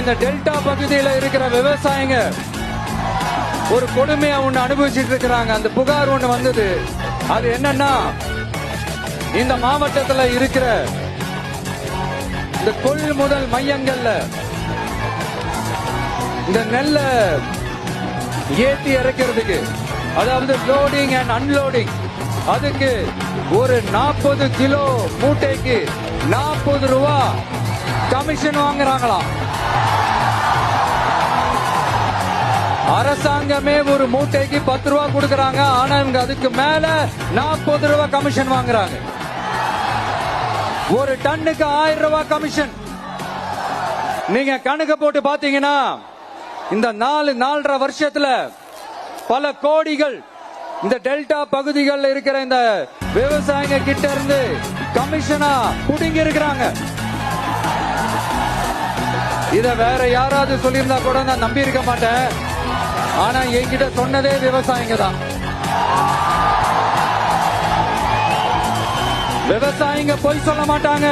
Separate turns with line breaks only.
இந்த டெல்டா பகுதியில் இருக்கிற விவசாயிங்க ஒரு கொடுமையா ஒண்ணு அனுபவிச்சுட்டு இருக்கிறாங்க. அந்த புகார் ஒண்ணு வந்தது. அது என்னன்னா, இந்த மாவட்டத்தில் இருக்கிற இந்த கொள்முதல் மையங்கள்ல இந்த நெல்ல ஏத்தி இறக்கிறதுக்கு, அதாவது லோடிங் அண்ட் அன்லோடிங், அதுக்கு ஒரு 40 கிலோ மூட்டைக்கு 40 ரூபா கமிஷன் வாங்குறாங்களாம். அரசாங்கமே ஒரு மூட்டைக்கு 10 ரூபா கொடுக்கறாங்க. ஆனா இவங்க அதுக்கு மேல 40 ரூபா கமிஷன் வாங்குறாங்க. ஒரு டன்னுக்கு 1000 ரூபாய் கமிஷன். நீங்க கணக்கு போட்டு பாத்தீங்கன்னா இந்த 4.5 வருஷத்துல பல கோடிகள் இந்த டெல்டா பகுதிகளில் இருக்கிற இந்த விவசாயிங்க கிட்ட இருந்து கமிஷனா புடுங்கி இருக்கிறாங்க. இத வேற யாராவது சொல்லியிருந்தா கூட நான் நம்பி இருக்க மாட்டேன். ஆனா என்கிட்ட சொன்னதே விவசாயிங்க தான். விவசாயிங்க பொய் சொல்ல மாட்டாங்க.